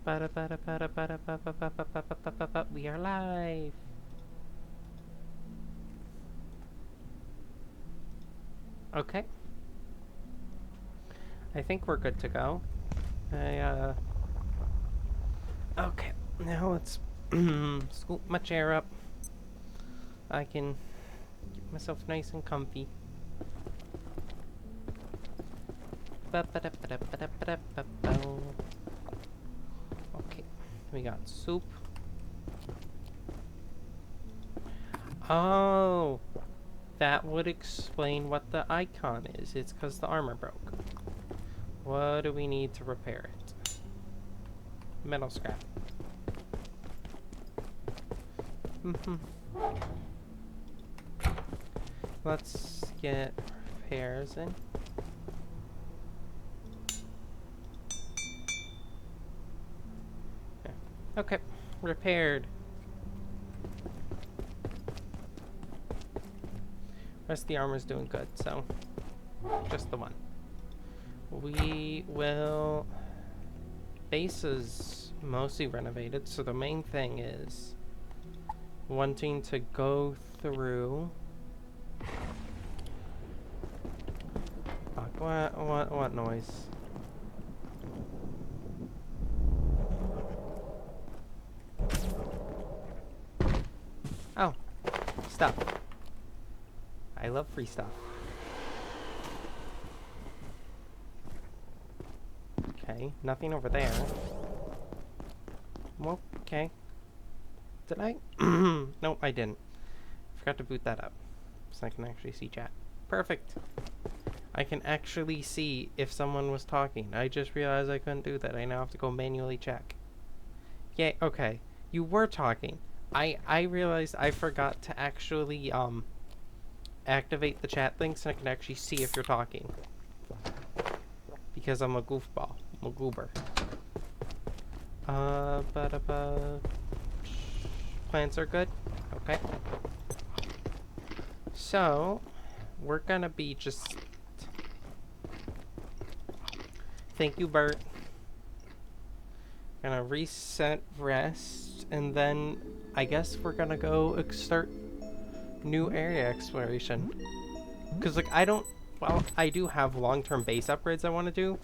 We are live. Okay. I think we're good to go. Okay. Now let's scoop my chair up. I can get myself nice and comfy. Okay. We got soup. Oh, that would explain what the icon is. It's because the armor broke. What do we need to repair it? Metal scrap. Let's get repairs in. Okay, repaired. Rest of the armor's doing good, so just the one. We will... Base is mostly renovated, so the main thing is wanting to go through... Fuck, what noise? Oh, stuff. I love free stuff. Okay, nothing over there. Well, okay. Did I? Nope, I didn't. Forgot to boot that up, so I can actually see chat. Perfect. I can actually see if someone was talking. I just realized I couldn't do that. I now have to go manually check. Yay, okay. You were talking. I realized I forgot to actually, activate the chat thing so I can actually see if you're talking. Because I'm a goofball. I'm a goober. Plants are good? Okay. So, we're gonna be just... Thank you, Bert. Gonna reset rest, and then I guess we're gonna go start new area exploration. Because, like, I don't... Well, I do have long-term base upgrades I want to do.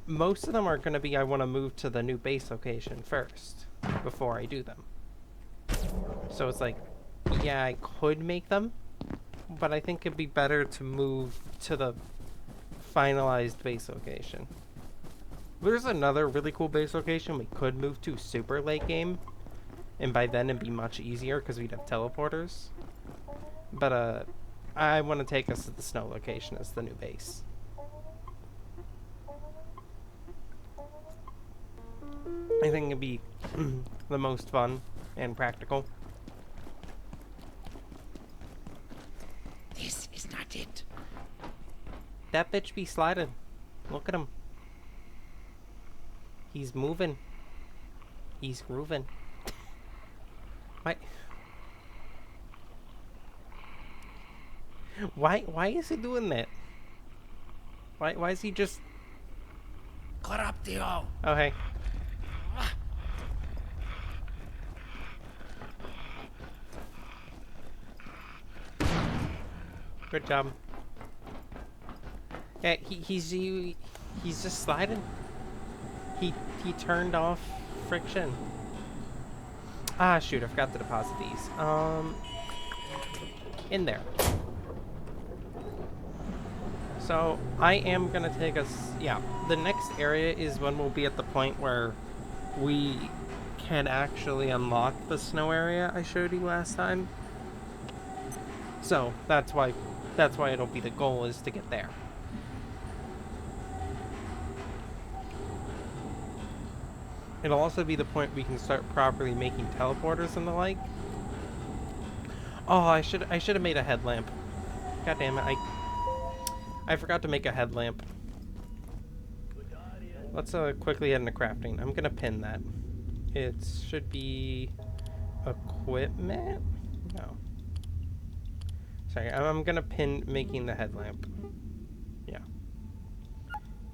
Most of them are going to be I want to move to the new base location first before I do them. So it's like, yeah, I could make them, but I think it'd be better to move to the finalized base location. There's another really cool base location we could move to super late game, and by then it'd be much easier because we'd have teleporters. But I want to take us to the snow location as the new base. I think it'd be the most fun and practical. This is not it. That bitch be sliding. Look at him. He's moving. He's grooving. Why is he doing that? Why is he just... Corruptio. Oh, hey. Good job. Yeah, he's just sliding. He turned off friction. Ah, shoot, I forgot to deposit these. In there. So, I am gonna take us... Yeah, the next area is when we'll be at the point where we can actually unlock the snow area I showed you last time. So, that's why it'll be the goal, is to get there. It'll also be the point we can start properly making teleporters and the like. Oh, I should have made a headlamp. God damn it, I forgot to make a headlamp. Let's quickly head into crafting. I'm gonna pin that. It should be equipment? No. Sorry, I'm gonna pin making the headlamp. Yeah.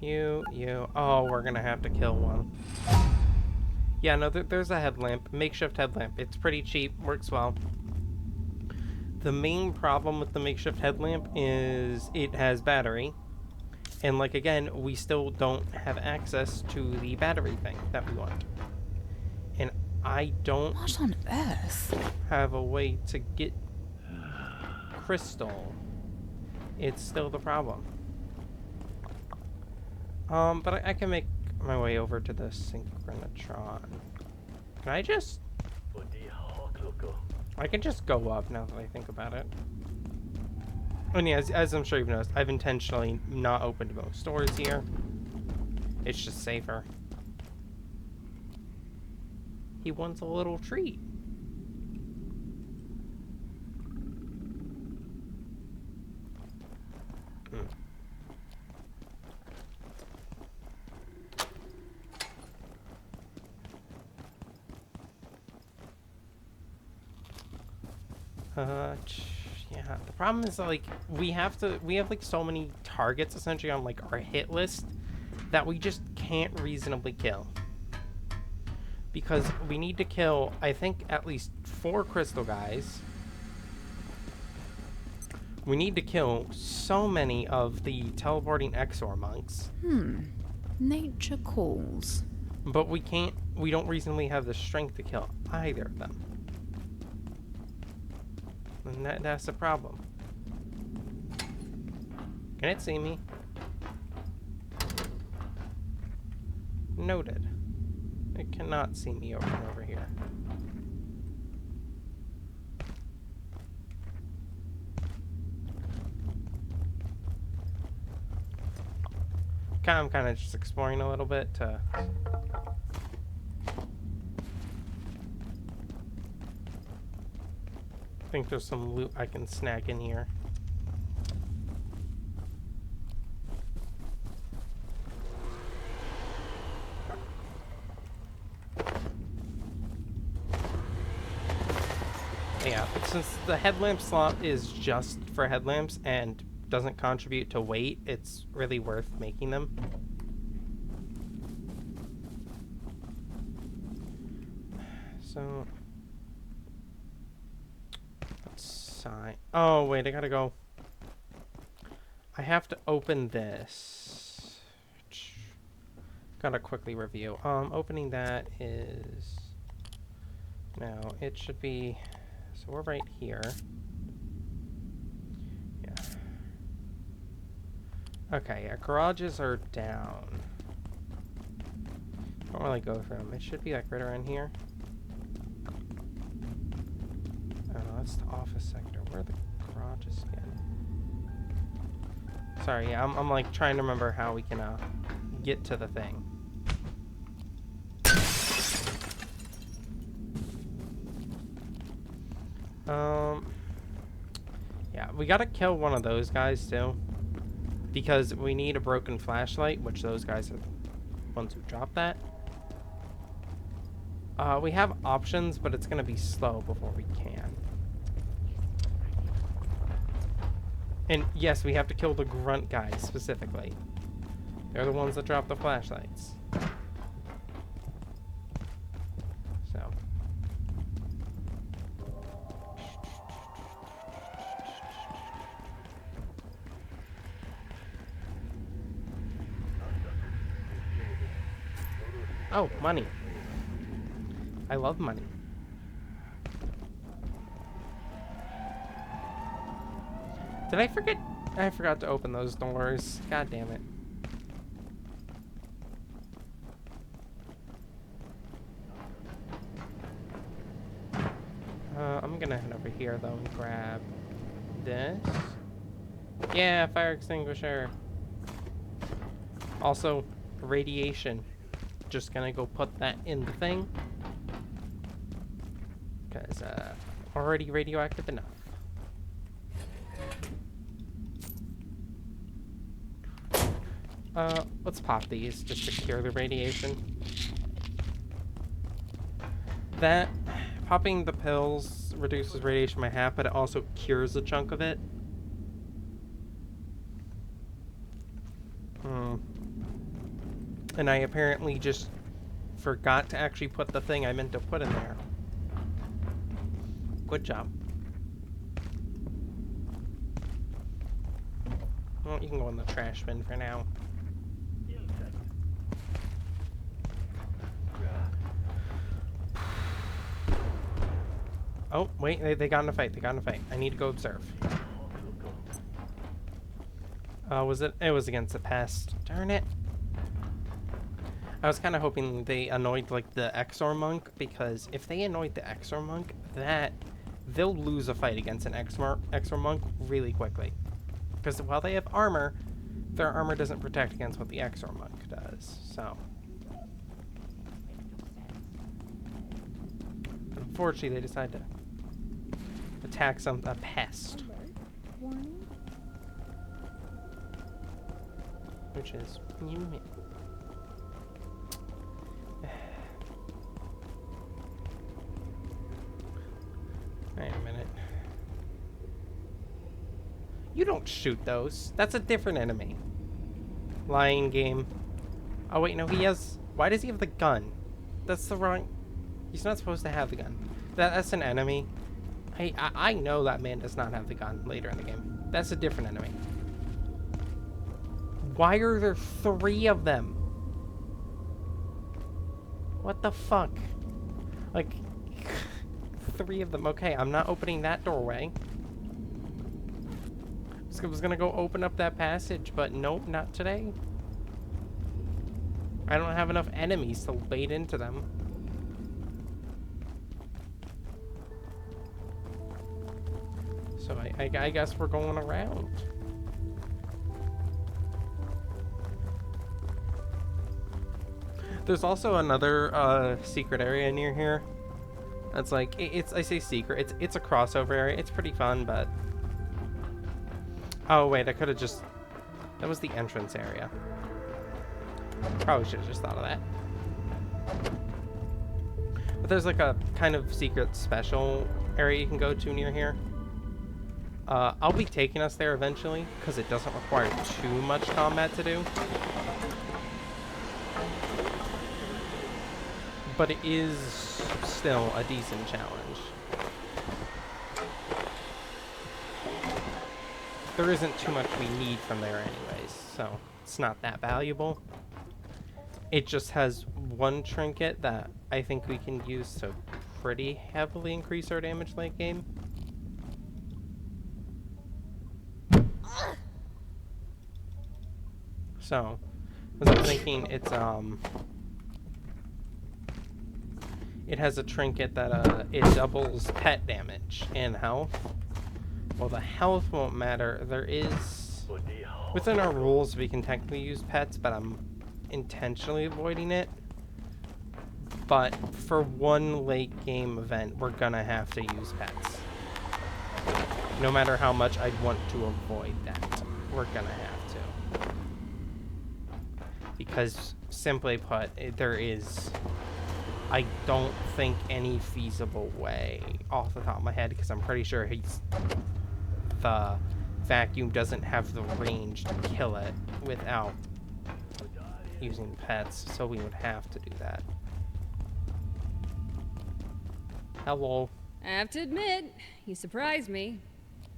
You. Oh, we're gonna have to kill one. Yeah, no, there's a headlamp. Makeshift headlamp. It's pretty cheap. Works well. The main problem with the makeshift headlamp is it has battery. And, like, again, we still don't have access to the battery thing that we want. And I don't... What on earth? ...have a way to get crystal. It's still the problem. But I can make my way over to the synchronotron. Can I just... I can just go up now that I think about it. And yeah, as I'm sure you've noticed, I've intentionally not opened most doors here. It's just safer. He wants a little treat. Yeah, the problem is, like, we have like so many targets essentially on, like, our hit list that we just can't reasonably kill. Because we need to kill, I think, at least 4 crystal guys. We need to kill so many of the teleporting Exor monks. Nature calls. But we don't reasonably have the strength to kill either of them. And that's the problem. Can it see me? Noted. It cannot see me over here. I'm kind of just exploring a little bit to... I think there's some loot I can snag in here. Yeah, since the headlamp slot is just for headlamps and doesn't contribute to weight, it's really worth making them. So... Oh, wait, I gotta go. I have to open this. Gotta quickly review. Opening that is... No, it should be... So we're right here. Yeah. Okay, yeah, garages are down. Don't really go through them. It should be, like, right around here. Oh, no, that's the office sector. Where are the garages again? Sorry, yeah, I'm like trying to remember how we can get to the thing. Yeah, we gotta kill one of those guys too, because we need a broken flashlight, which those guys are the ones who drop that. We have options, but it's gonna be slow before we can. And yes, we have to kill the grunt guys specifically. They're the ones that drop the flashlights. So. Oh, money. I love money. Did I forget? I forgot to open those doors. God damn it. I'm gonna head over here though and grab this. Yeah, fire extinguisher. Also, radiation. Just gonna go put that in the thing. Because, already radioactive enough. Let's pop these just to cure the radiation. That, popping the pills reduces radiation by half, but it also cures a chunk of it. And I apparently just forgot to actually put the thing I meant to put in there. Good job. Well, you can go in the trash bin for now. Oh, wait, they got in a fight. They got in a fight. I need to go observe. Was it? It was against the pest. Darn it. I was kind of hoping they annoyed, like, the Exor Monk, because if they annoyed the Exor Monk, they'll lose a fight against an Exor Monk really quickly. Because while they have armor, their armor doesn't protect against what the Exor Monk does, so. But unfortunately, they decide to attack a pest. Which is you. Wait a minute. You don't shoot those. That's a different enemy. Lying game. Oh wait, no, he has... Why does he have the gun? That's the wrong... He's not supposed to have the gun. That's an enemy. I know that man does not have the gun later in the game. That's a different enemy. Why are there 3 of them? What the fuck? Like, 3 of them. Okay, I'm not opening that doorway. I was gonna go open up that passage, but nope, not today. I don't have enough enemies to bait into them. So I guess we're going around. There's also another secret area near here. That's like I say secret. It's a crossover area. It's pretty fun, but oh wait, I could have just that was the entrance area. Probably should have just thought of that. But there's like a kind of secret special area you can go to near here. I'll be taking us there eventually because it doesn't require too much combat to do. But it is still a decent challenge. There isn't too much we need from there anyways, so it's not that valuable. It just has one trinket that I think we can use to pretty heavily increase our damage late game. So, as I'm thinking, it's it has a trinket that it doubles pet damage and health. Well, the health won't matter. There is within our rules we can technically use pets, but I'm intentionally avoiding it. But for one late game event, we're gonna have to use pets. No matter how much I'd want to avoid that, we're gonna have to. Because, simply put, there is, I don't think, any feasible way off the top of my head, because I'm pretty sure the vacuum doesn't have the range to kill it without using pets, so we would have to do that. Hello. I have to admit, you surprised me.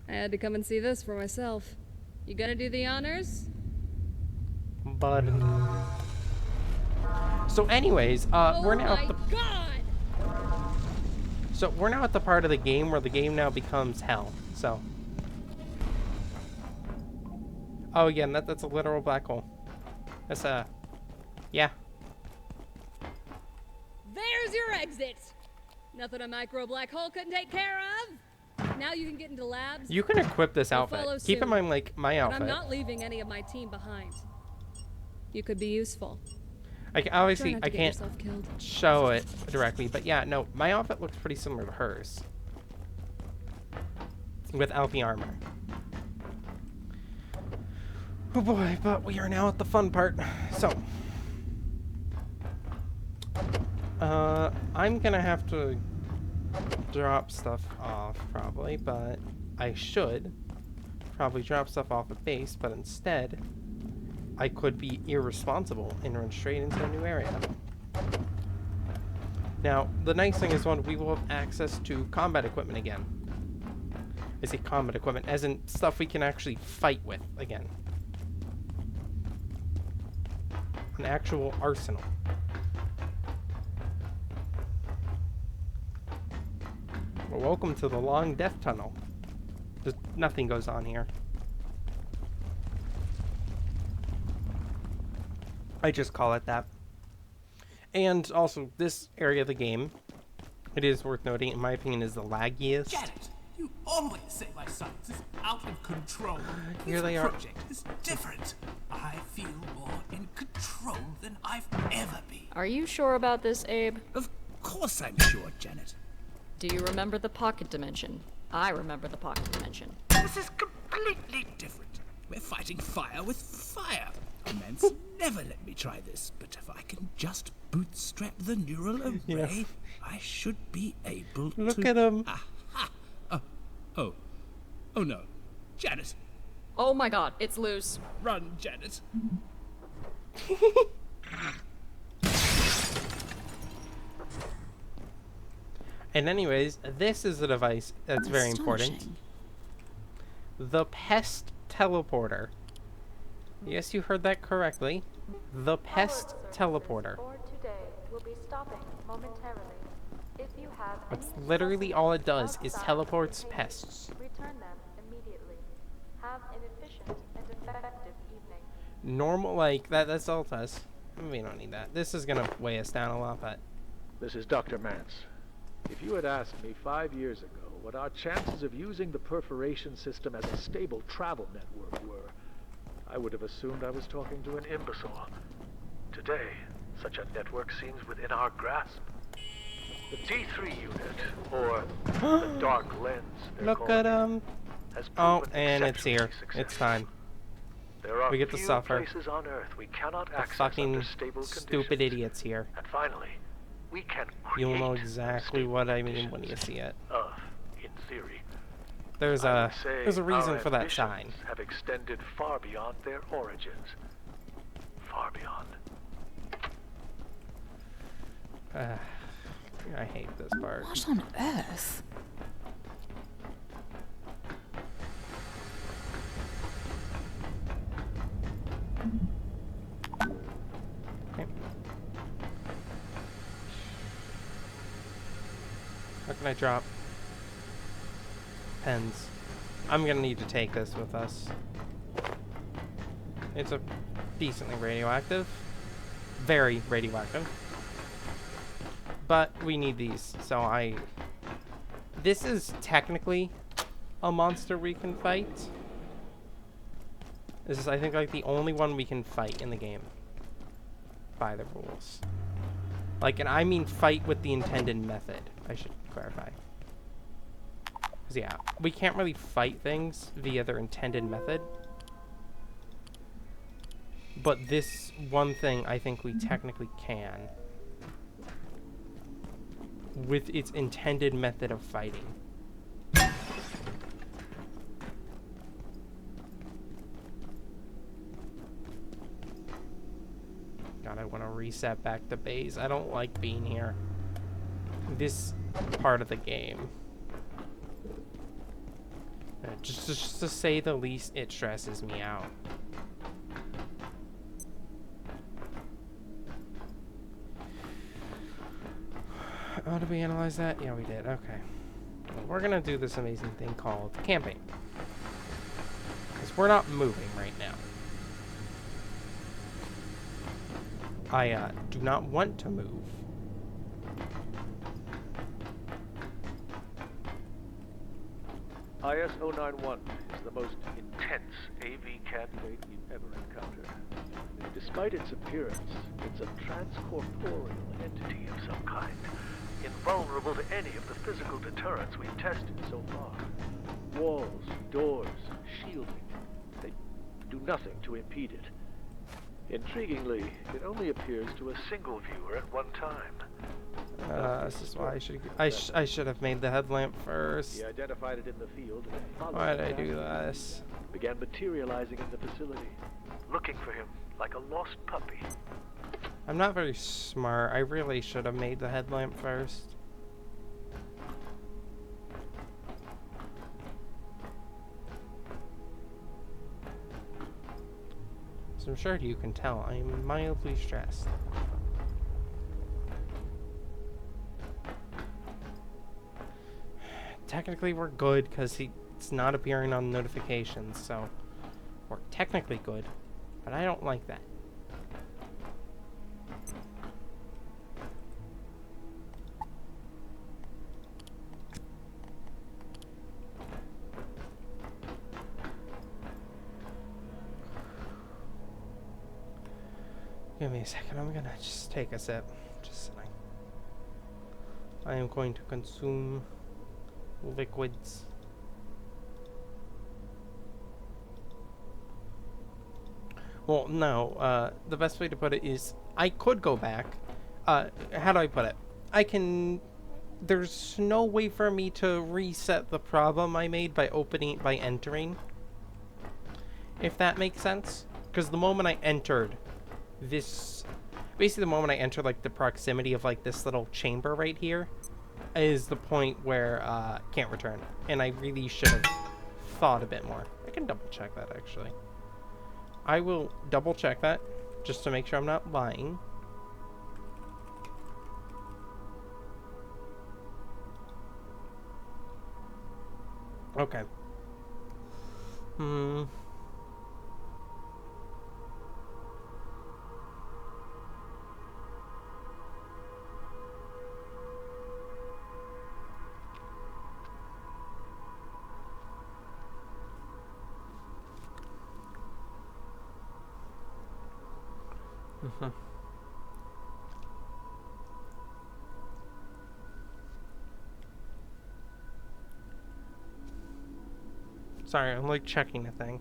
I had to come and see this for myself. You gonna do the honors? But so anyways, we're now at the So we're now at the part of the game where the game now becomes hell. So oh yeah, that's a literal black hole. That's yeah. There's your exit. Nothing a micro black hole couldn't take care of. Now you can get into labs. You can equip this outfit. Keep in mind, like, my outfit. But I'm not leaving any of my team behind. You could be useful. Obviously, I can't show it directly, but yeah, no, my outfit looks pretty similar to hers. Without the armor. Oh boy, but we are now at the fun part. So, I'm gonna have to drop stuff off, probably, but I should probably drop stuff off at base, but instead, I could be irresponsible and run straight into a new area. Now, the nice thing is we will have access to combat equipment again. I say combat equipment, as in stuff we can actually fight with again. An actual arsenal. Well, welcome to the long death tunnel. Just nothing goes on here. I just call it that. And also, this area of the game, it is worth noting, in my opinion, is the laggiest. Janet, you always say my science is out of control. Here This they are. project is different. I feel more in control than I've ever been. Are you sure about this, Abe? Of course I'm sure, Janet. Do you remember the pocket dimension? I remember the pocket dimension. This is completely different. We're fighting fire with fire. Immense never let me try this, but if I can just bootstrap the neural array, Yes. I should be able to... Look at him. Aha! Oh no. Janet, Oh my god, it's loose. run, Janet. And anyways, this is a device that's very important. Astonishing. The pest teleporter. Yes, you heard that correctly. The pest teleporter. For today, will be stopping momentarily. If you have That's any literally all it does is outside teleports containers, pests. Return them immediately. Have an efficient and effective evening. Normal, like, that's all it does. We don't need that. This is gonna weigh us down a lot, but... This is Dr. Mance. If you had asked me 5 years ago what our chances of using the perforation system as a stable travel network were, I would have assumed I was talking to an imbecile. Today, such a network seems within our grasp. The T3 unit, or the dark lens, they're Look calling at it, him. has Oh, proven and it's here. exceptionally It's successful. time. There are We get to few suffer. places on Earth we cannot The access fucking under stable stupid conditions. idiots here. And finally, we can create You'll know exactly stable what I mean when you conditions. see it. In theory. There's I a would say there's a reason our for that ambitions sign. have extended far beyond their origins. Far beyond. I hate this part. What on earth? Okay. How can I drop pens? I'm gonna need to take this with us. It's a decently radioactive. Very radioactive. But we need these, so this is technically a monster we can fight. This is, I think, like the only one we can fight in the game. By the rules. Like, and I mean fight with the intended method, I should clarify. 'Cause yeah, we can't really fight things via their intended method. But this one thing, I think we technically can. With its intended method of fighting. God, I want to reset back to base. I don't like being here. This part of the game. Just to say the least, it stresses me out. Oh, did we analyze that? Yeah, we did. Okay. Well, we're gonna do this amazing thing called camping. Because we're not moving right now. I do not want to move. IS-091 is the most intense AV candidate we've ever encountered. Despite its appearance, it's a transcorporeal entity of some kind, invulnerable to any of the physical deterrents we've tested so far. Walls, doors, shielding, they do nothing to impede it. Intriguingly, it only appears to a single viewer at one time. This is why I should have made the headlamp first. He identified it in the field and followed Why did it I do down. this? Began materializing in the facility. Looking for him, like a lost puppy. I'm not very smart. I really should have made the headlamp first. So I'm sure you can tell I'm mildly stressed. Technically we're good because it's not appearing on notifications, so we're technically good, but I don't like that. Give me a second, I'm gonna just take a sip. Just sitting. I am going to consume liquids. Well, no, the best way to put it is I could go back. How do I put it? There's no way for me to reset the problem I made by entering. If that makes sense. Because the moment I entered this, basically the moment I entered like the proximity of like this little chamber right here is the point where can't return. And I really should have thought a bit more. I can double check that actually. I will double check that just to make sure I'm not lying. Okay. Sorry, I'm like checking a thing.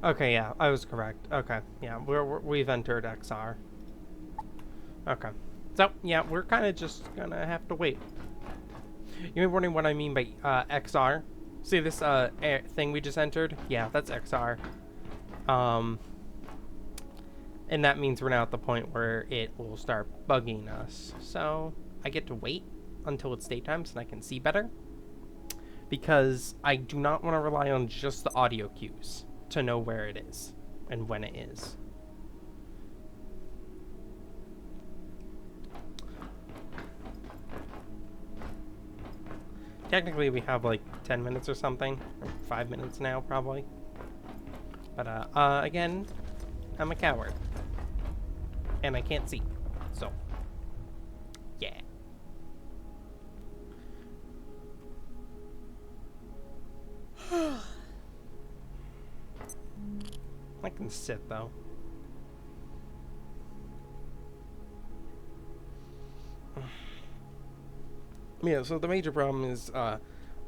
Okay, yeah, I was correct. Okay, yeah, we've entered XR. Okay, so yeah, we're kind of just gonna have to wait. You're wondering what I mean by XR? See this thing we just entered? Yeah, that's XR. And that means we're now at the point where it will start bugging us. So I get to wait until it's daytime so I can see better, because I do not want to rely on just the audio cues to know where it is and when it is. Technically we have like 10 minutes or something, or 5 minutes now probably. But again, I'm a coward. And I can't see. So, yeah. I can sit though. Yeah, so the major problem is,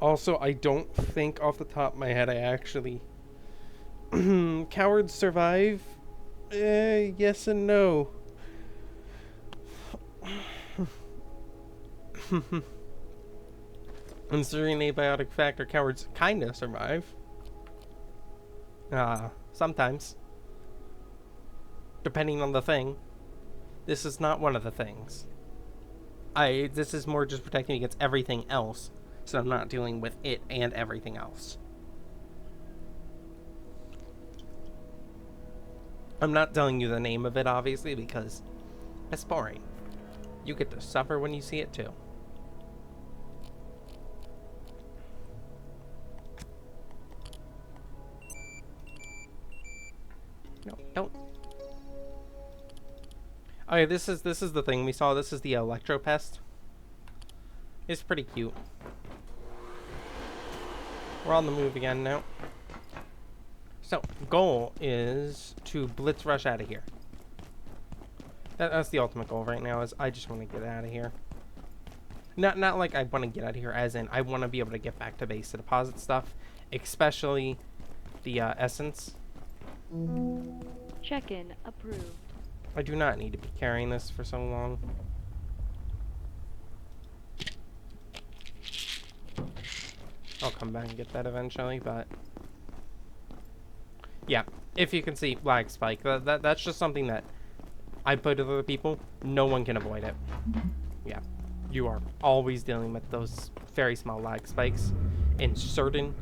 also, I don't think off the top of my head I actually... Cowards survive? Yes and no. Considering the Abiotic Factor, cowards kinda survive. Sometimes. Depending on the thing. This is not one of the things. This is more just protecting me against everything else, so I'm not dealing with it and everything else. I'm not telling you the name of it, obviously, because it's boring. You get to suffer when you see it, too. No, don't. Okay, this is the thing we saw. This is the electro pest. It's pretty cute. We're on the move again now. So, goal is to blitz rush out of here. That's the ultimate goal right now, is I just want to get out of here. Not like I want to get out of here, as in I want to be able to get back to base to deposit stuff, especially the essence. Check-in approved. I do not need to be carrying this for so long. I'll come back and get that eventually, but... Yeah, if you can see lag spike, that's just something that I put with other people. No one can avoid it. Yeah, you are always dealing with those very small lag spikes. In certain,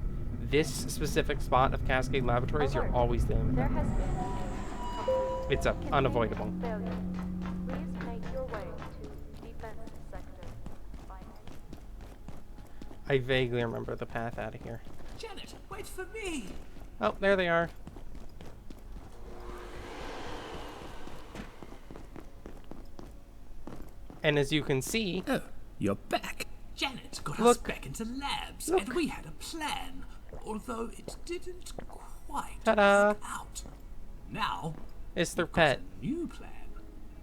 this specific spot of Cascade Laboratories, you're always dealing with There them. has been a It's unavoidable. failure. Please make your way to defense sector. Finally. I vaguely remember the path out of here. Janet, wait for me! Oh, there they are. And as you can see, Oh, you're back. Janet got us Look. back into labs, Look. and we had a plan, although it didn't quite Ta-da. work out. Now, it's their got pet. a new plan.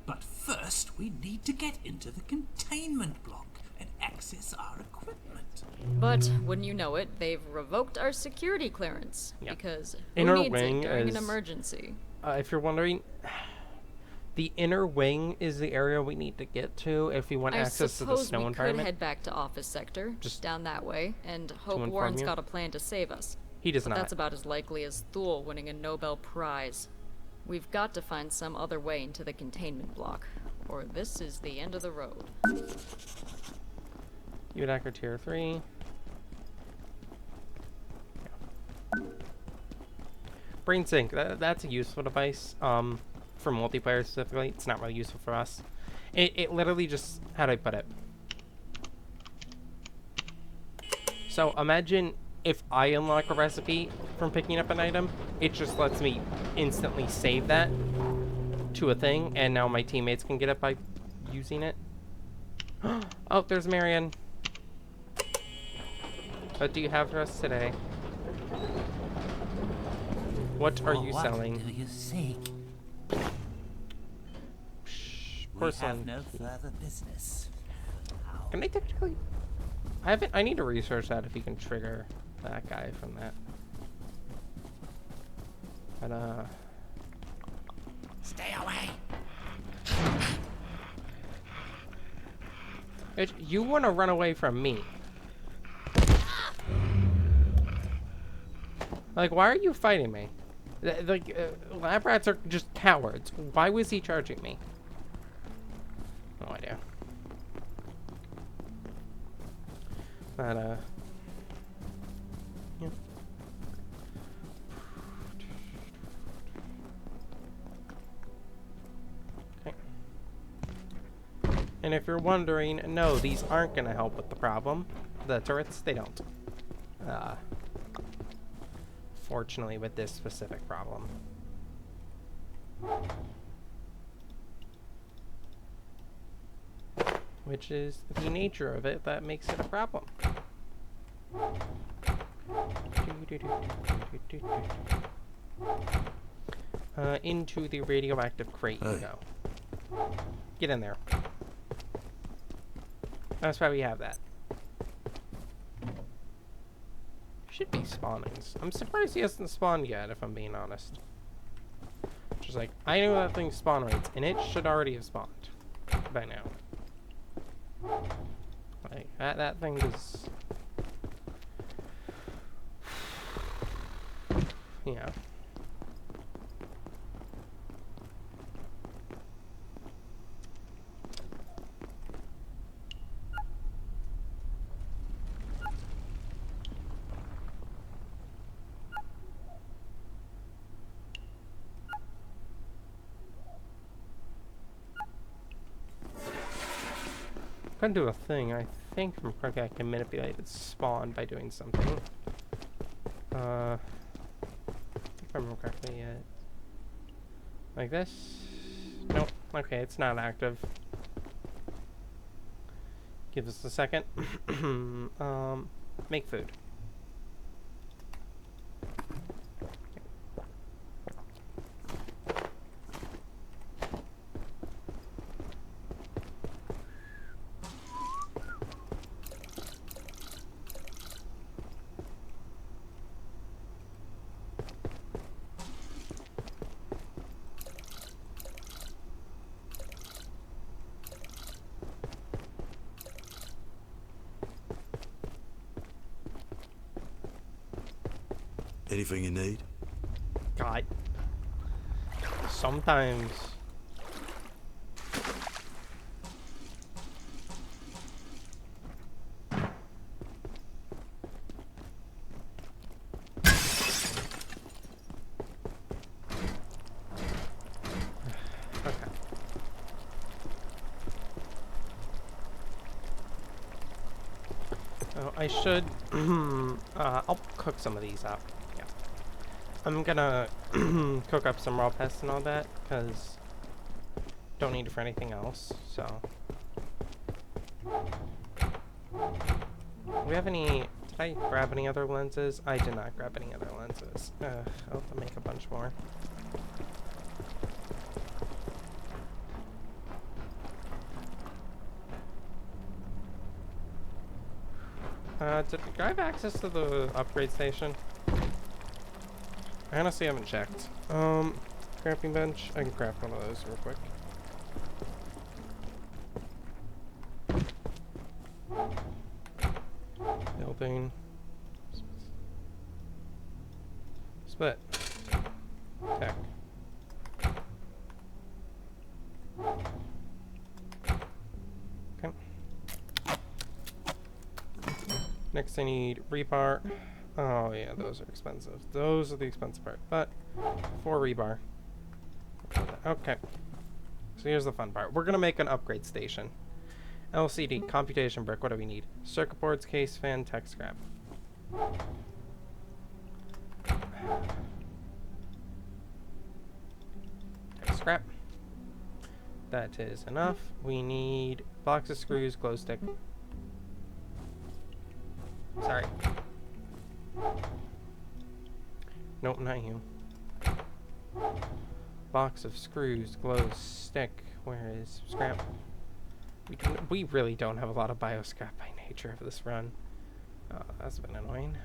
But first, we need to get into the containment block and access our equipment. But wouldn't you know it, they've revoked our security clearance. Yeah. Because who Inner needs wing it during an is- emergency? If you're wondering, the inner wing is the area we need to get to if we want I access to the suppose snow we could environment. head back to office sector, Just down that way, and hope inform Warren's you. got a plan to save us. He does But not. that's about as likely as Thule winning a Nobel Prize. We've got to find some other way into the containment block, or this is the end of the road. Udacker tier 3. Yeah. Brain Sync, that's a useful device. For multiplayer specifically, it's not really useful for us. It literally just, how do I put it? So imagine if I unlock a recipe from picking up an item, it just lets me instantly save that to a thing, and now my teammates can get it by using it. Oh, there's Marion. What do you have for us today? What are you selling? What do you seek? Shh, We porcelain. have no further business. Can I technically? I need to research that if you can trigger that guy from that. But Stay away. you want to run away from me? Like, why are you fighting me? Like, lab rats are just cowards. Why was he charging me? No idea. But, yeah. Okay. And if you're wondering, no, these aren't going to help with the problem. The turrets, they don't. Fortunately, with this specific problem. Which is the nature of it that makes it a problem. Into the radioactive crate you go. Get in there. That's why we have that. Should be spawning. I'm surprised he hasn't spawned yet, if I'm being honest. Just like, I know that thing's spawn rates, and it should already have spawned by now. Like, that thing is... Yeah. I can do a thing. I think from correctly I can manipulate its spawn by doing something. If I remember correctly, like this. Nope. Okay, it's not active. Give us a second. Make food. Anything you need? God. Sometimes. Okay. Oh, I should. I'll cook some of these up. Yeah. I'm gonna cook up some raw pests and all that, because don't need it for anything else, so. Do we have any... Did I grab any other lenses? I did not grab any other lenses. I'll have to make a bunch more. Do I have access to the upgrade station? I honestly haven't checked. Crafting bench. I can craft one of those real quick. Building. Split. Tech. Okay. Next I need rebar. Oh yeah, those are expensive. Those are the expensive part. But 4 rebar. Okay. So here's the fun part. We're gonna make an upgrade station. LCD, computation brick. What do we need? Circuit boards, case fan, tech scrap. Tech scrap. That is enough. We need box of screws, glow stick. Sorry. Nope, not you. Box of screws, glow stick. Where is scrap? We really don't have a lot of bio scrap by nature of this run. That's been annoying.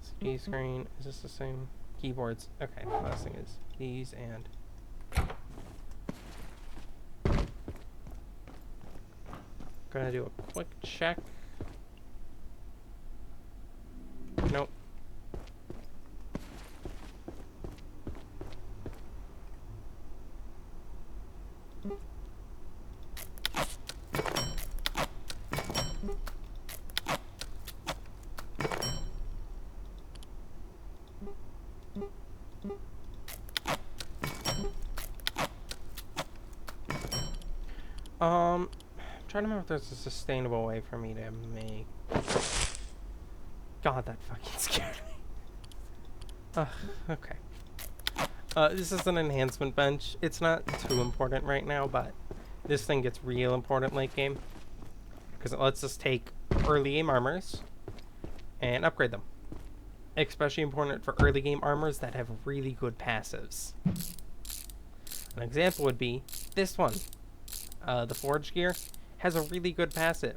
CD screen. Is this the same? Keyboards. Okay, last thing is these and. Gonna do a quick check. Nope. I'm trying to remember if there's a sustainable way for me to make. God, that fucking scared me. Okay. This is an enhancement bench. It's not too important right now, but this thing gets real important late game. Because it lets us take early game armors and upgrade them. Especially important for early game armors that have really good passives. An example would be this one. The Forge gear has a really good passive.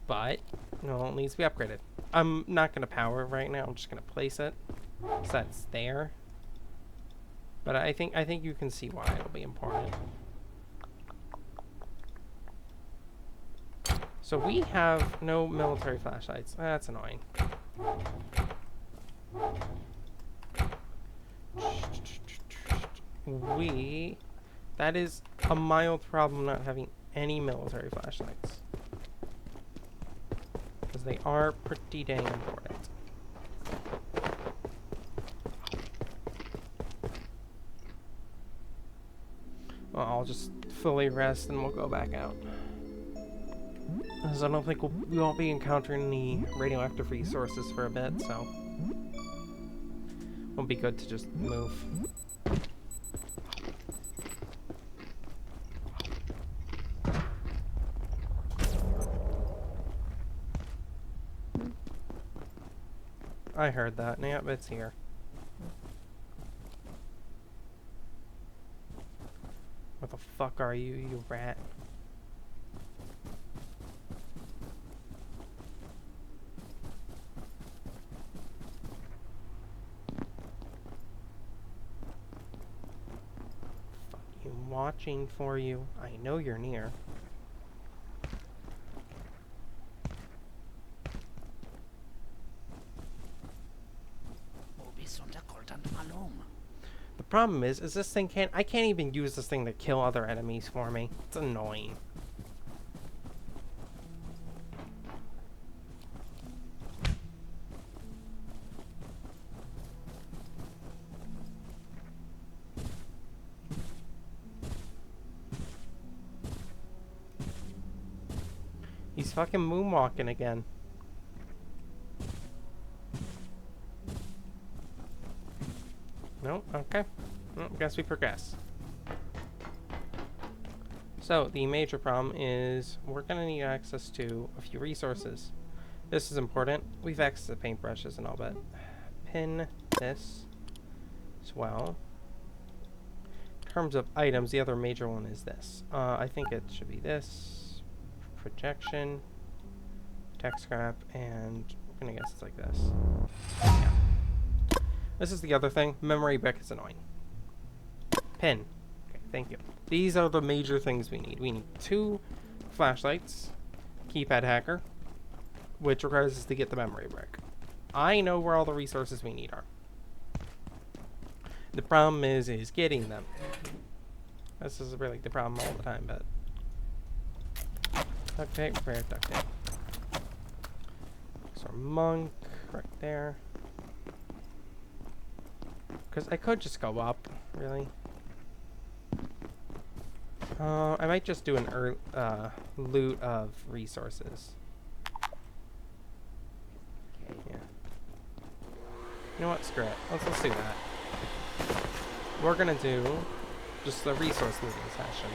But, no, it needs to be upgraded. I'm not going to power it right now. I'm just going to place it. So that's there. But I think you can see why it'll be important. So we have no military flashlights. That's annoying. That is a mild problem not having any military flashlights. Because they are pretty dang important. Well, I'll just fully rest and we'll go back out. Because I don't think we won't be encountering any radioactive resources for a bit, so it'll be good to just move. I heard that. Yep, it's here. What the fuck are you, you rat? Fucking watching for you. I know you're near. The problem is this thing I can't even use this thing to kill other enemies for me. It's annoying. He's fucking moonwalking again. No? Okay. Well, guess we progress. So, the major problem is we're going to need access to a few resources. This is important. We've access to paintbrushes and all, but pin this as well. In terms of items, the other major one is this. I think it should be this. Projection, tech scrap, and I'm gonna guess it's like this. Yeah. This is the other thing. Memory brick is annoying. Pin. Okay, thank you. These are the major things we need. We need 2 flashlights, keypad hacker, which requires us to get the memory brick. I know where all the resources we need are. The problem is getting them. This is really the problem all the time, but duct tape, rare duct tape. So monk right there. Because I could just go up, really. I might just do an loot of resources. Yeah. You know what? Screw it. Let's do that. We're gonna do just the resource looting session.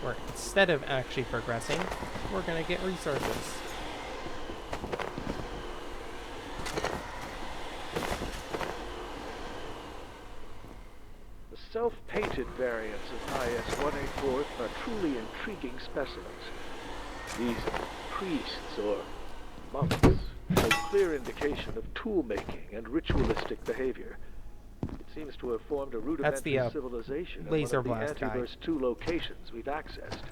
Where instead of actually progressing, we're gonna get resources. The self-painted variants of IS-184 are truly intriguing specimens. These priests, or monks, show clear indication of tool-making and ritualistic behavior. It seems to have formed a rudimentary civilization in laser one of the blast guy. Antiverse 2 locations we've accessed.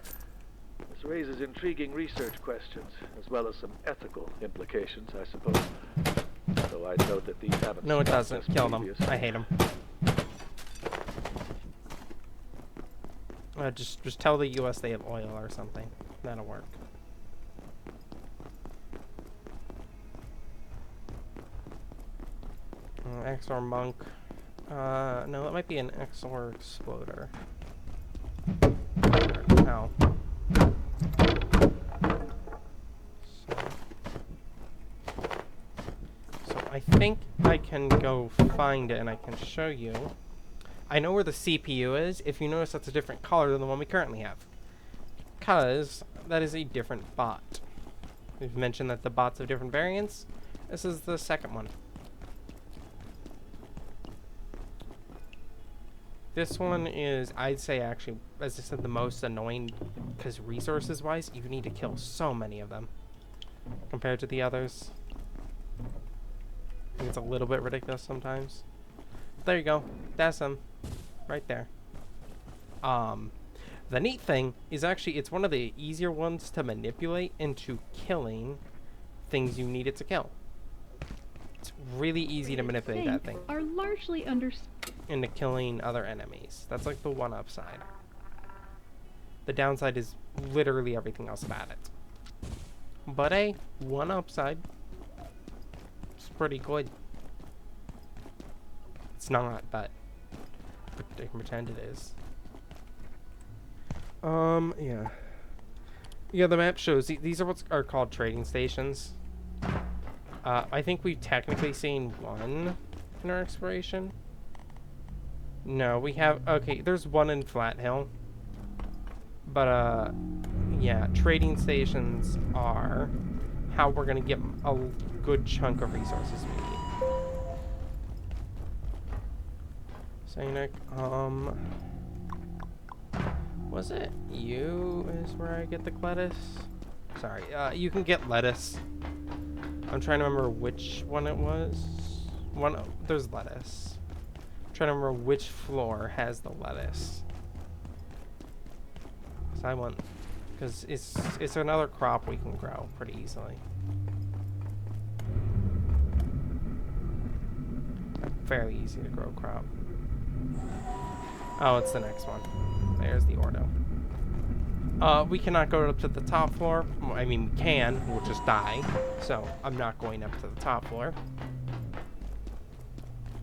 This raises intriguing research questions, as well as some ethical implications, I suppose. Though I'd note that these haven't... No, it struck doesn't. us Kill them. previously. I hate them. Just tell the US they have oil or something. That'll work. XOR monk. No, that might be an XOR exploder. Ow. So I think I can go find it and I can show you. I know where the CPU is. If you notice, that's a different color than the one we currently have. Because that is a different bot. We've mentioned that the bots have different variants. This is the second one. This one is, I'd say, actually, as I said, the most annoying, because resources-wise, you need to kill so many of them compared to the others. I think it's a little bit ridiculous sometimes. There you go. That's them. Right there. The neat thing is actually, it's one of the easier ones to manipulate into killing things you need it to kill. It's really easy to manipulate that thing are largely into killing other enemies. That's like the one upside. The downside is literally everything else about it. But hey, one upside. It's pretty good. It's not, but I can pretend it is. Yeah. Yeah, the map shows these are what are called trading stations. I think we've technically seen one in our exploration. No, we have... Okay, there's one in Flat Hill. But, yeah, trading stations are how we're gonna get a good chunk of resources we need. Sanic, was it you is where I get the lettuce? Sorry, you can get lettuce. I'm trying to remember which one it was. There's lettuce. I'm trying to remember which floor has the lettuce. Because it's another crop we can grow pretty easily. fairly easy to grow crop. Oh, it's the next one. There's the ordo. We cannot go up to the top floor. Well, I mean, we can. We'll just die. So, I'm not going up to the top floor.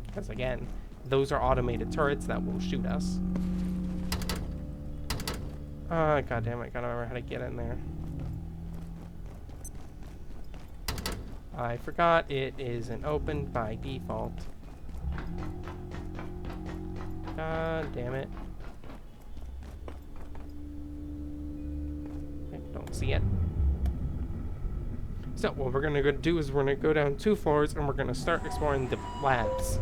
Because, again, those are automated turrets that will shoot us. God damn it. Gotta remember how to get in there. I forgot it isn't open by default. God damn it. I don't see it. So what we're gonna go do is we're gonna go down 2 floors and we're gonna start exploring the labs.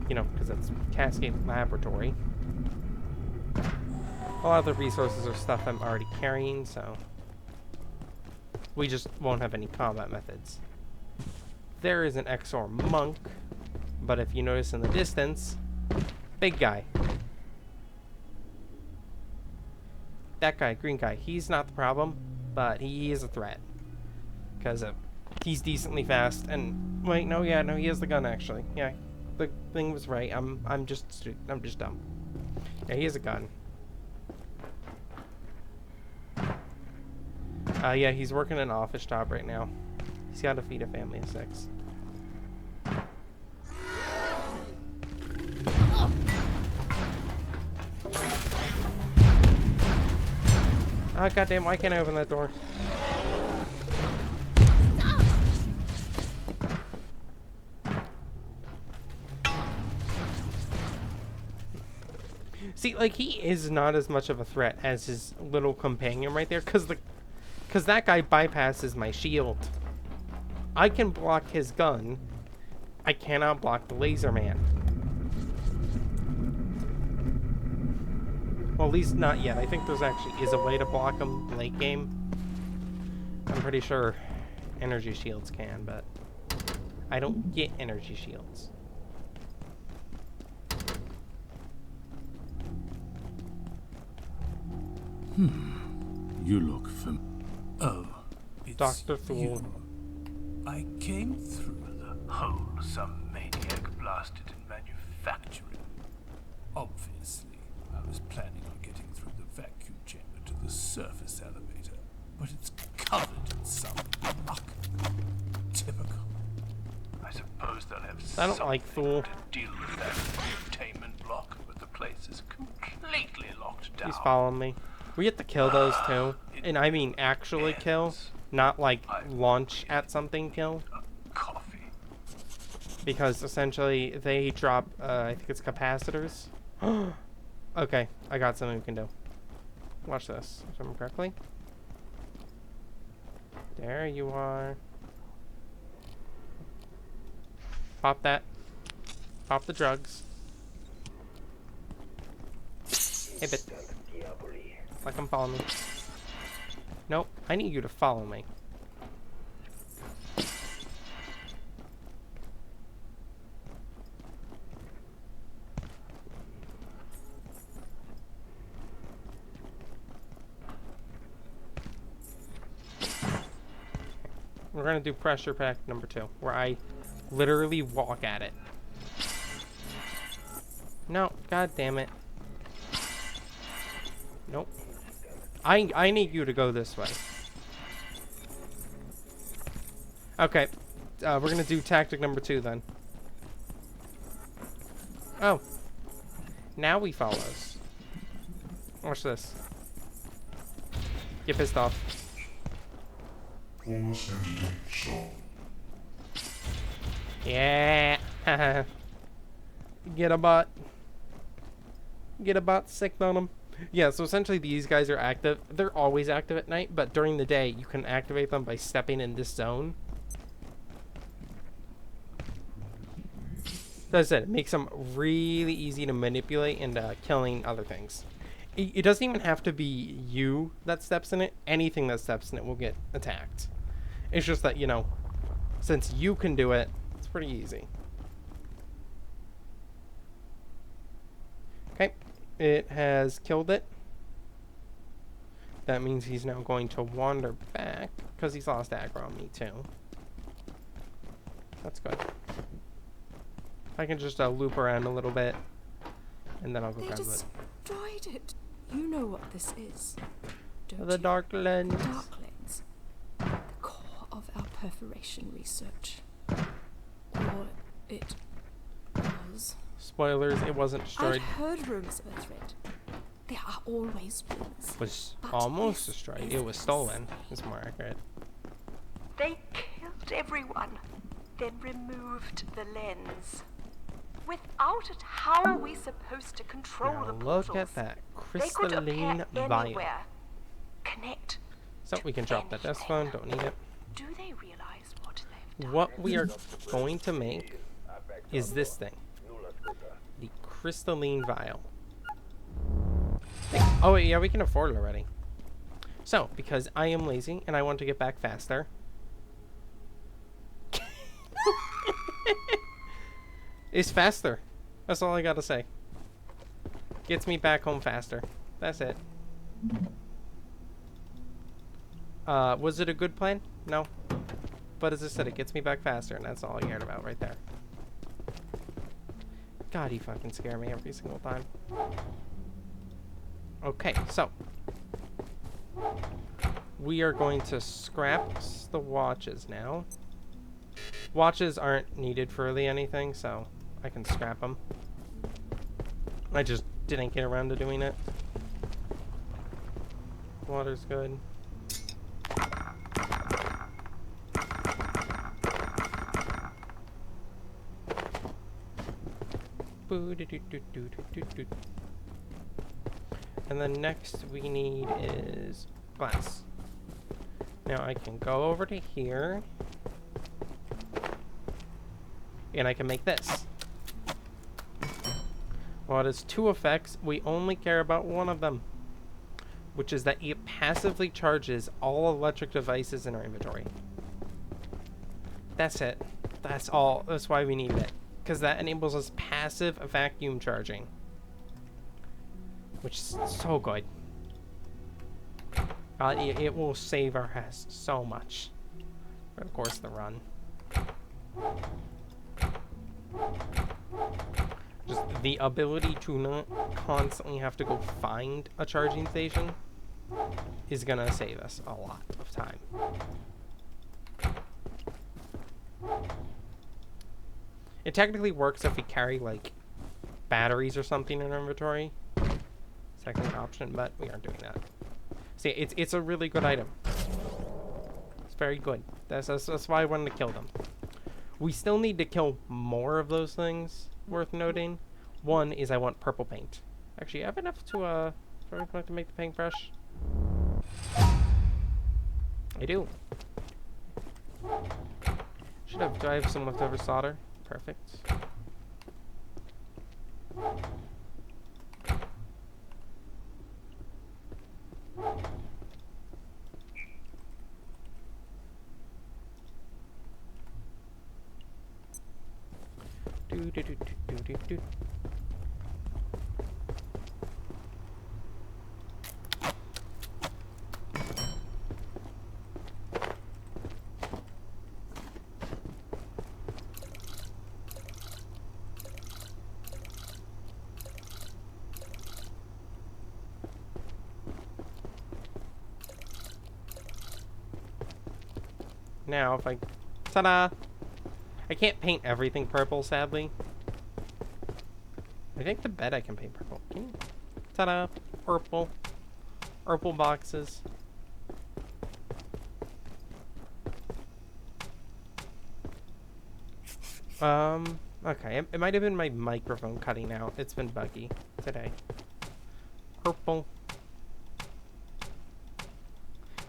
You know, because it's Cascade Laboratory. A lot of the resources are stuff I'm already carrying, so we just won't have any combat methods. There is an XOR monk, but if you notice in the distance, big guy. That guy, green guy, he's not the problem, but he is a threat. Because he's decently fast, and wait, no, he has the gun actually. Yeah, the thing was right. I'm just dumb. Yeah, he has a gun. Yeah, he's working an office job right now. He's got to feed a family of 6. Oh, goddamn, why can't I open that door? See, like, he is not as much of a threat as his little companion right there, because that guy bypasses my shield. I can block his gun. I cannot block the laser man. Well, at least not yet. I think there's actually is a way to block him late game. I'm pretty sure energy shields can, but I don't get energy shields. You look Oh, it's Dr. Thule. you. I came through the hole some maniac blasted in manufacturing. Obviously, I was planning on getting through the vacuum chamber to the surface elevator, but it's covered in some muck. Typical. I suppose they'll have I don't like Thule. to deal with that containment block, but the place is completely locked down. He's following me. We have to kill those too. And I mean actually kill, not like launch at something kill. Coffee. Because essentially they drop, I think it's capacitors. Okay, I got something we can do. Watch this, if I remember correctly. There you are. Pop that. Pop the drugs. Hey, bit. Like I'm following me. Nope, I need you to follow me. We're gonna do pressure pack number 2, where I literally walk at it. No, god damn it. Nope. I need you to go this way. Okay. We're gonna do tactic number 2 then. Oh. Now we follow us. Watch this. Get pissed off. Yeah. Get a bot. Get a bot sick on them. Yeah, so essentially these guys are active. They're always active at night, but during the day you can activate them by stepping in this zone. That's it. It makes them really easy to manipulate and killing other things. It doesn't even have to be you that steps in it. Anything that steps in it will get attacked. It's just that, you know, since you can do it, it's pretty easy. Okay. It has killed it. That means he's now going to wander back because he's lost aggro on me too. That's good. I can just loop around a little bit, and then I'll go They grab it. destroyed it. You know what this is, don't The you? dark lens. Dark lens. The core of our perforation research. Or it was. Spoilers, it wasn't I'd destroyed. heard rumors of a threat. There are always rumors. It was But almost this destroyed. is It was stolen. It's more accurate. They killed everyone, then removed the lens. Without it, how are we supposed to control Now the look portals? at that They could crystalline appear vial. anywhere. Connect. So we can drop that desk phone. Don't need it. Do they realize what they've done? What we are going to make is this thing. The crystalline vial. Oh, wait, yeah, we can afford it already. So, because I am lazy and I want to get back faster. It's faster. That's all I gotta say. Gets me back home faster. That's it. Was it a good plan? No. But as I said, it gets me back faster, and that's all I cared about right there. God, you fucking scare me every single time. Okay, so. We are going to scrap the watches now. Watches aren't needed for really anything, so I can scrap them. I just didn't get around to doing it. Water's good. And then next we need is glass. Now I can go over to here and I can make this. Well, it has two effects. We only care about one of them, which is that it passively charges all electric devices in our inventory. That's it. That's all. That's why we need it. Because that enables us passive vacuum charging. Which is so good. It will save our ass so much. But of course, the run. Just the ability to not constantly have to go find a charging station is gonna save us a lot of time. It technically works if we carry like batteries or something in our inventory. Second option, but we aren't doing that. See, it's a really good item. It's very good. That's why I wanted to kill them. We still need to kill more of those things, worth noting. One is I want purple paint. Actually, I have enough to make the paintbrush. I do. Do I have some leftover solder? Perfect. Do. Now, if I... Ta-da! I can't paint everything purple, sadly. I think the bed I can paint purple. Can you? Ta-da! Purple. Purple boxes. Okay. It might have been my microphone cutting out. It's been buggy today. Purple.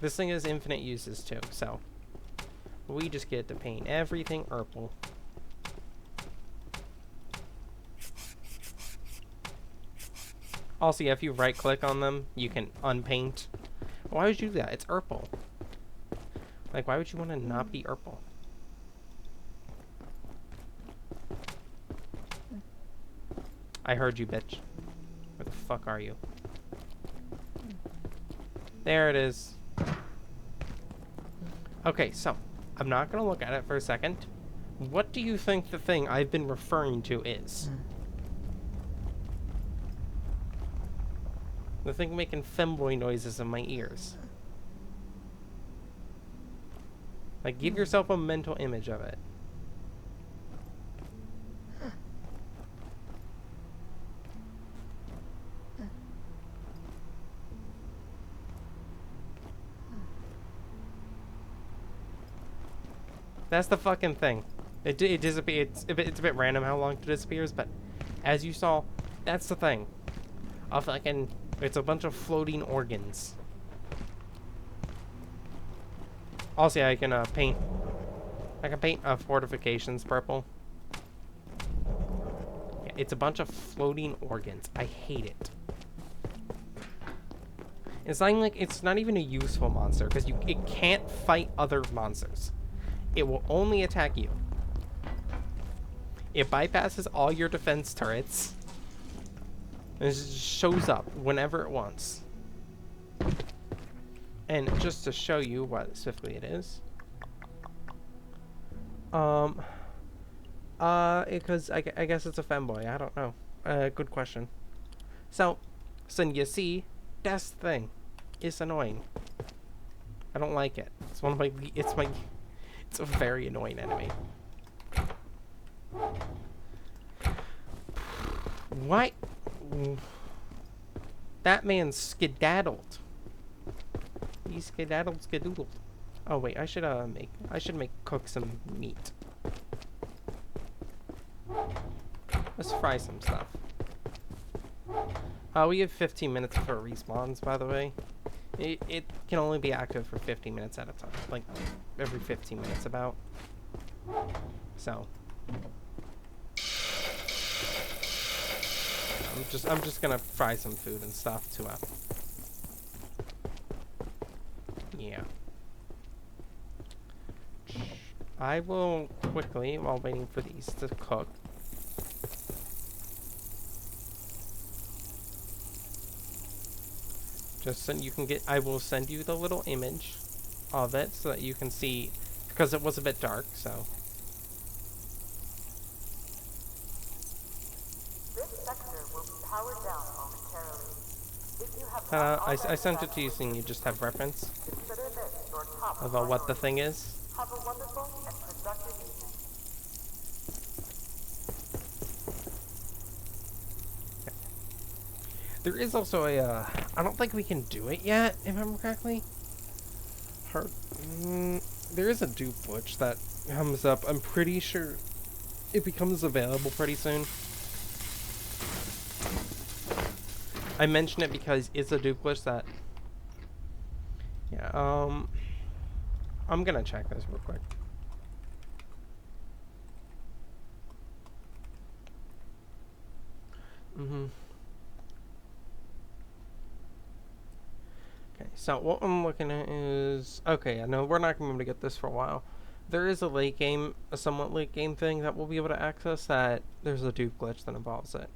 This thing has infinite uses too, so... we just get to paint everything purple. Also, yeah, if you right-click on them, you can unpaint. Why would you do that? It's purple. Like, why would you want to not be purple? I heard you, bitch. Where the fuck are you? There it is. Okay, so... I'm not going to look at it for a second, What do you think the thing I've been referring to is? The thing making femboy noises in my ears. Like, give yourself a mental image of it. That's the fucking thing. It disappears. It's a bit random how long it disappears, but as you saw, that's the thing. It's a bunch of floating organs. Also, I can paint. I can paint fortifications purple. Yeah, it's a bunch of floating organs. I hate it. It's not even a useful monster because it can't fight other monsters. It will only attack you. It bypasses all your defense turrets. And it just shows up whenever it wants. And just to show you what specifically it is. Because I guess it's a femboy. I don't know. Good question. So you see, that's the thing. It's annoying. I don't like it. It's one of my. It's a very annoying enemy. What? That man skedaddled. He skedaddled, skedoodled. Oh wait, I should cook some meat. Let's fry some stuff. We have 15 minutes before it respawns, by the way. It can only be active for 15 minutes at a time, like every 15 minutes about. So I'm just gonna fry some food and stuff to yeah. I will quickly, while waiting for these to cook, just so you can get, I will send you the little image of it so that you can see, because it was a bit dark, so. This sector will be powered down momentarily. If you have I sent it to you so you just have reference consider this your top about what the thing is. Have a wonderful and productive evening. There is also a, I don't think we can do it yet, if I remember correctly. There is a dupe glitch that comes up. I'm pretty sure it becomes available pretty soon. I mention it because it's a dupe glitch that, yeah, I'm gonna check this real quick. Okay, so what I'm looking at is, okay, I know we're not going to be able to get this for a while. There is a somewhat late game thing that we'll be able to access that there's a dupe glitch that involves it.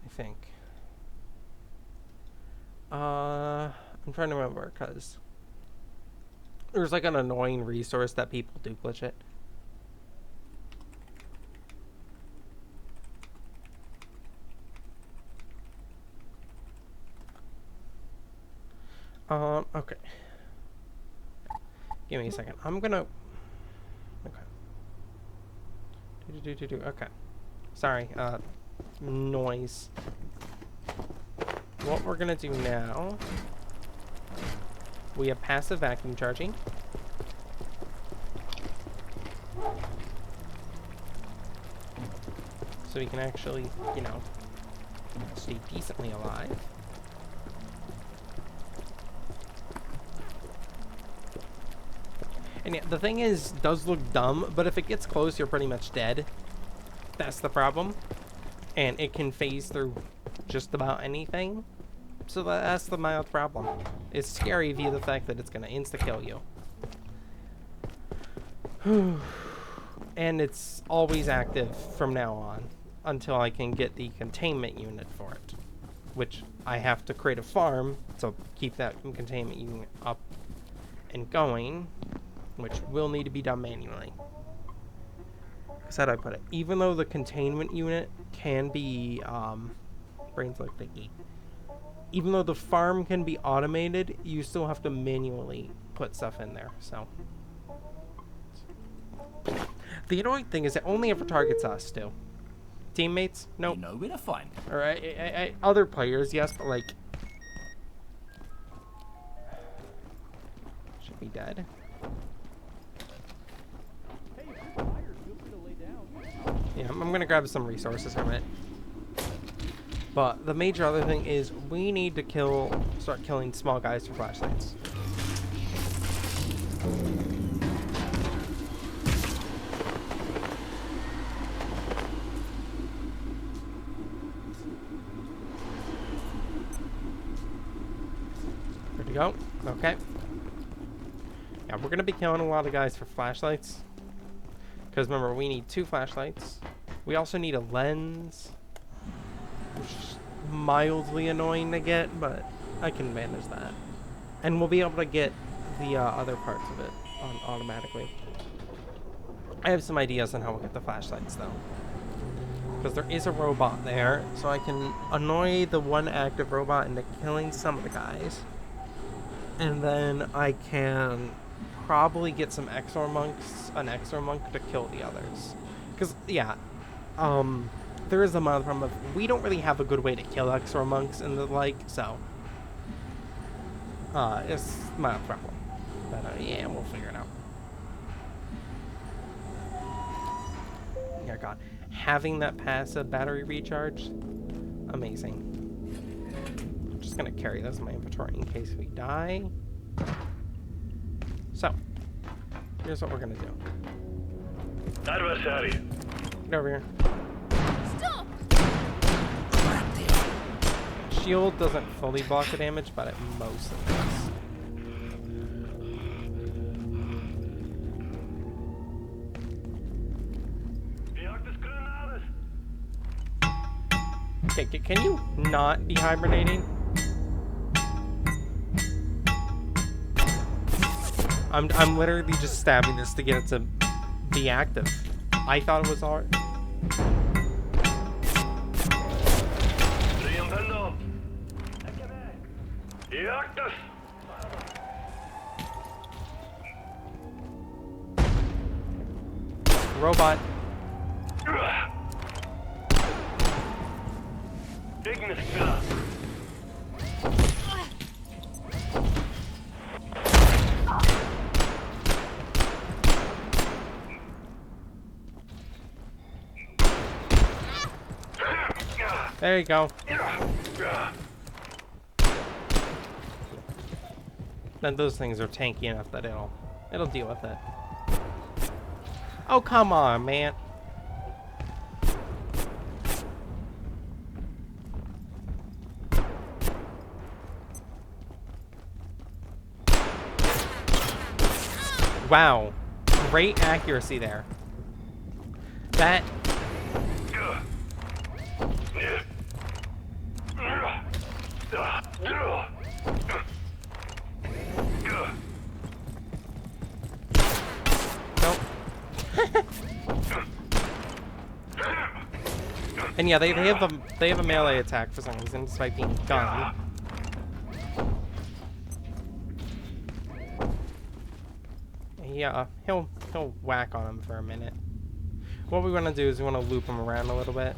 I think. I'm trying to remember because there's like an annoying resource that people do glitch it. Okay. Give me a second. I'm gonna. Okay. Okay. Sorry. Noise. What we're gonna do now. We have passive vacuum charging. So we can actually, you know, stay decently alive. And yeah, the thing is, does look dumb, but if it gets close, you're pretty much dead. That's the problem. And it can phase through just about anything. So that's the mild problem. It's scary via the fact that it's going to insta-kill you. And it's always active from now on until I can get the containment unit for it. Which I have to create a farm to keep that containment unit up and going. which will need to be done manually. How do I put it? Even though the containment unit can be, brains look thingy. Even though the farm can be automated, you still have to manually put stuff in there, so. The annoying thing is it only ever targets us, too. Teammates? Nope. You know where to find me. Alright, other players, yes, but like... Should be dead. Yeah, I'm gonna grab some resources from it. But the major other thing is we need to start killing small guys for flashlights. Good to go. Okay. Yeah, we're gonna be killing a lot of guys for flashlights. Because remember, we need 2 flashlights. We also need a lens. Which is mildly annoying to get, but I can manage that. And we'll be able to get the other parts of it on automatically. I have some ideas on how we'll get the flashlights, though. Because there is a robot there, so I can annoy the one active robot into killing some of the guys. And then I can probably get some an extra monk to kill the others. Because, yeah, there is a mild problem of we don't really have a good way to kill extra monks and the like, so it's a mild problem. But yeah, we'll figure it out. Yeah, God, having that passive battery recharge, amazing. I'm just gonna carry this in my inventory in case we die. So, here's what we're gonna do. Adversary. Get over here. Stop! Shield doesn't fully block the damage, but it mostly does. Okay, can you not be hibernating? I'm literally just stabbing this to get it to be active. I thought it was hard. Robot. There you go. Then those things are tanky enough that it'll deal with it. Oh, come on, man. Wow. Great accuracy there. That... Nope. And yeah, they have a melee attack for some reason, despite being gone. Yeah, he'll whack on him for a minute. What we want to do is we want to loop him around a little bit.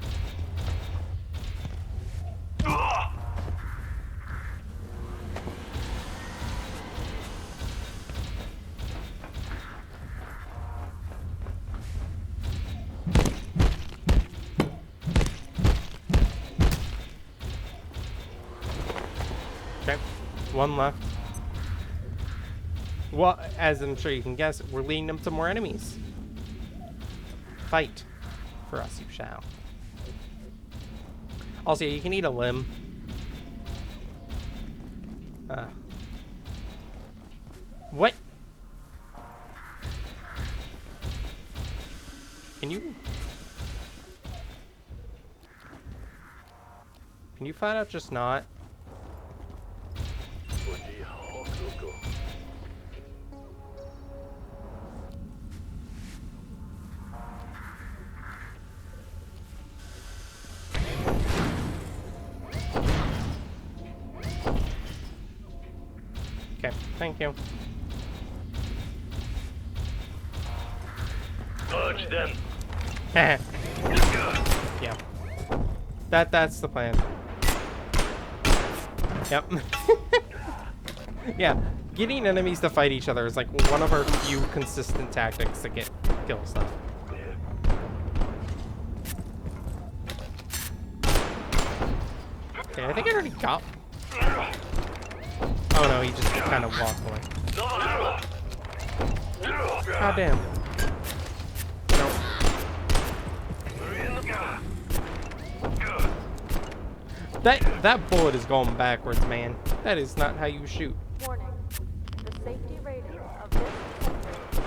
Okay, one left. Well, as I'm sure you can guess, we're leading them to more enemies. Fight. For us you shall. Also, you can eat a limb. What? Can you flat out just not? Thank you. Purge them. Yeah. That's the plan. Yep. Yeah. Getting enemies to fight each other is like one of our few consistent tactics to get kill stuff. Okay, I think I already got. Oh no, he just kind of walked away. God damn. Nope. That bullet is going backwards, man. That is not how you shoot. Warning. The safety rating of this sector.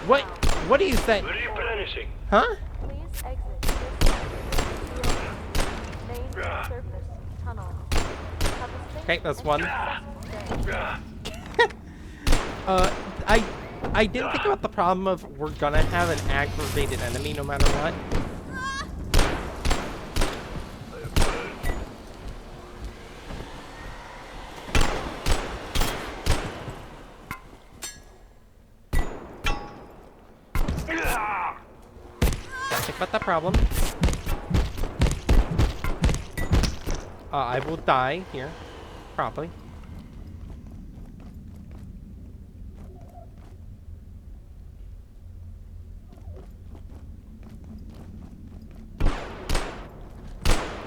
What? What is that? Where are you planishing? Huh? Please exit this main surface tunnel. Have a safe Okay, that's and one. successful day. I didn't think about the problem of we're gonna have an aggravated enemy no matter what. Think about that problem. I will die here, probably.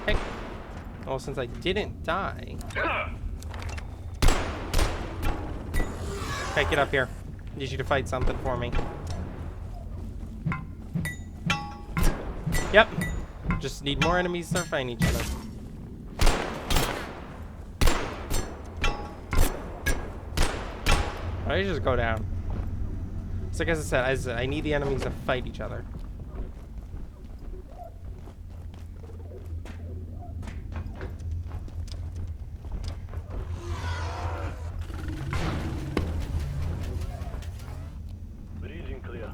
Okay. Well, since I didn't die. Okay, get up here. Need you to fight something for me. Yep. Just need more enemies to start fighting each other. Why don't you just go down? So, like as I said, I need the enemies to fight each other. Breathing clear.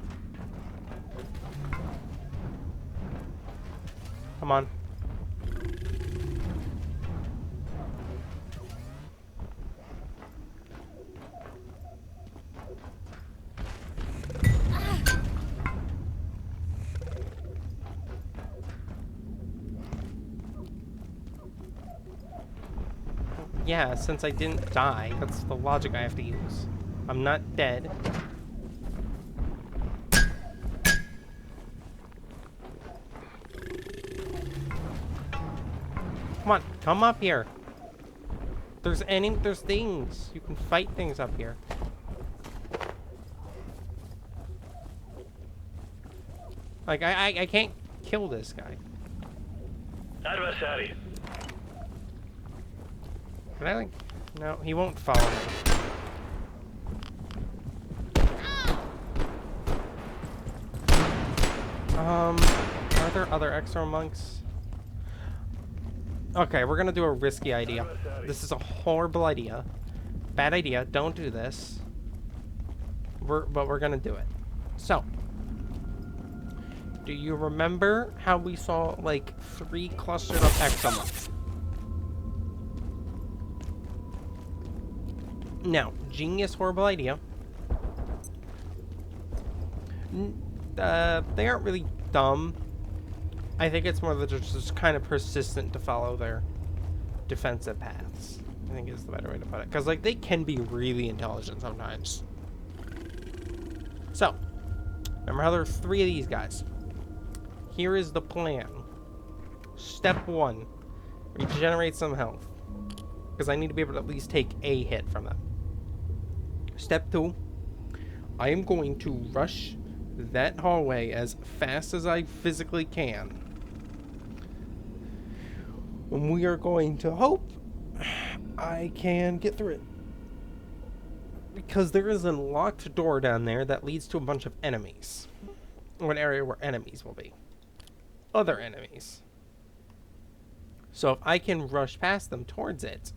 Come on. Yeah, since I didn't die, that's the logic I have to use. I'm not dead. Come on, come up here. There's things. You can fight things up here. Like, I can't kill this guy. Adversary. Can I, like... No, he won't follow me. Are there other extra monks? Okay, we're gonna do a risky idea. This is a horrible idea. Bad idea. Don't do this. But we're gonna do it. So, do you remember how we saw like 3 clustered up extra monks? Now, genius, horrible idea. They aren't really dumb. I think it's more that they're just kind of persistent to follow their defensive paths. I think is the better way to put it. Because, like, they can be really intelligent sometimes. So, remember how there are 3 of these guys. Here is the plan. Step 1. Regenerate some health. Because I need to be able to at least take a hit from them. Step 2. I am going to rush that hallway as fast as I physically can. And we are going to hope I can get through it. Because there is a locked door down there that leads to a bunch of enemies. Or an area where enemies will be. Other enemies. So if I can rush past them towards it,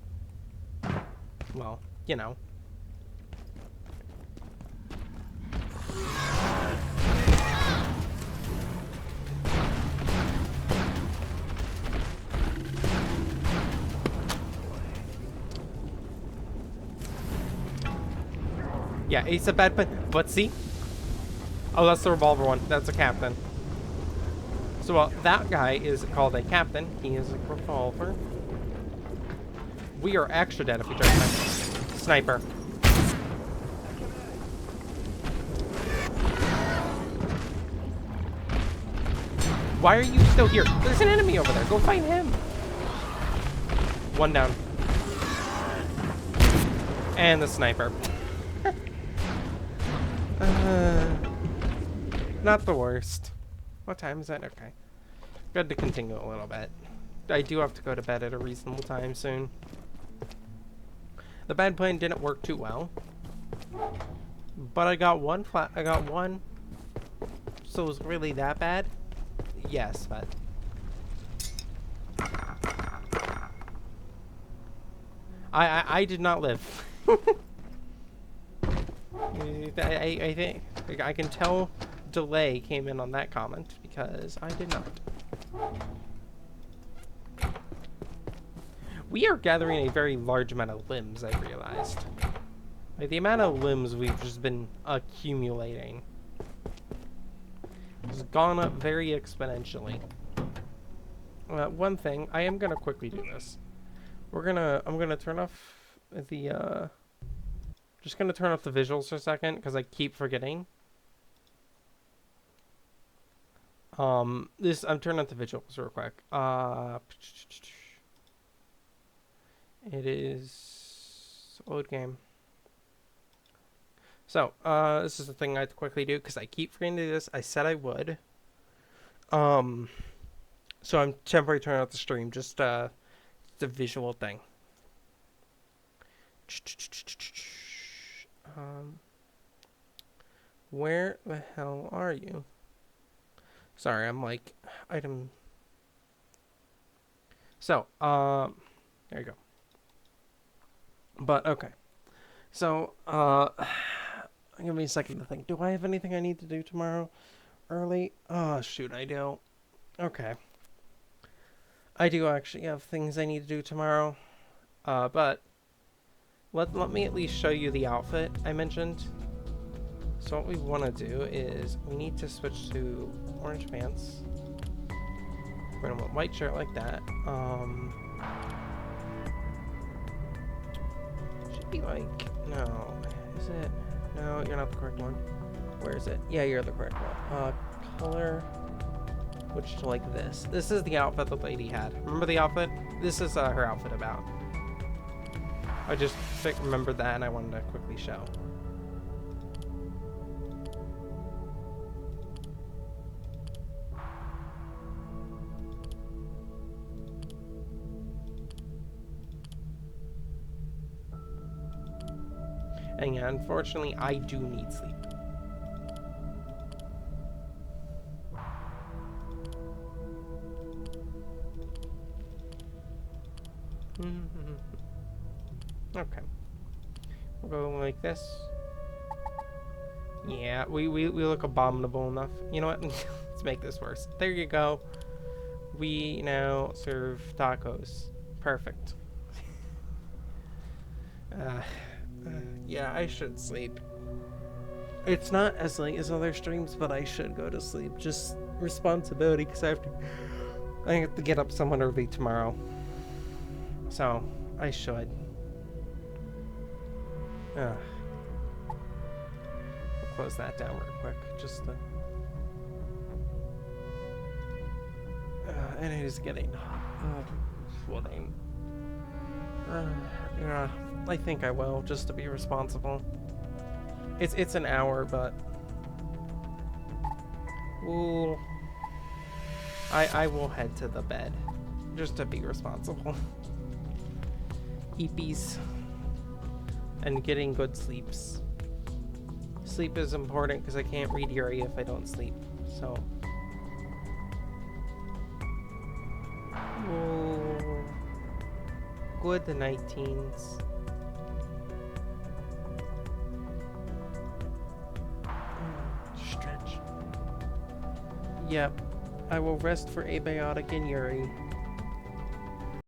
well, you know. Yeah, it's a bad plan. But see? Oh, that's the revolver one. That's a captain. So, well, that guy is called a captain. He is a revolver. We are extra dead if we try to sniper. Why are you still here? There's an enemy over there. Go fight him. One down. And the sniper. Not the worst. What time is that? Okay. Good to continue a little bit. I do have to go to bed at a reasonable time soon. The bad plan didn't work too well. But I got one. So it was really that bad? Yes, but... I did not live. I think I can tell delay came in on that comment because I did not. We are gathering a very large amount of limbs, I realized. Like, the amount of limbs we've just been accumulating has gone up very exponentially. One thing, I am gonna quickly do this. I'm gonna turn off the, just gonna turn off the visuals for a second, because I keep forgetting. I'm turning off the visuals real quick. It is load game. So, this is the thing I have to quickly do, because I keep forgetting to do this. I said I would. So I'm temporarily turning off the stream, just the visual thing. Where the hell are you? Sorry, I'm like, item. So, there you go. But, okay. So, give me a second to think. Do I have anything I need to do tomorrow early? Oh, shoot, I don't. Okay. I do actually have things I need to do tomorrow. But let me at least show you the outfit I mentioned. So what we want to do is we need to switch to orange pants. We're gonna want white shirt like that. Should be like, no, is it? No, you're not the correct one. Where is it? Yeah, you're the correct one. Color. Which to like this. This is the outfit the lady had. Remember the outfit? This is her outfit about. I just remembered that and I wanted to quickly show. And yeah, unfortunately, I do need sleep. Okay. We'll go like this. Yeah, we look abominable enough. You know what? Let's make this worse. There you go. We now serve tacos. Perfect. Yeah, I should sleep. It's not as late as other streams, but I should go to sleep. Just responsibility, because I have to get up somewhat early tomorrow. So, I should. We'll close that down real quick. Just to... and it is getting flooding. Yeah, I think I will, just to be responsible. It's an hour, but ooh, I will head to the bed, just to be responsible. Eepies. And getting good sleeps. Sleep is important because I can't read Yuri if I don't sleep. So. Oh, good night, teens. Stretch. Yep. I will rest for Abiotic and Yuri.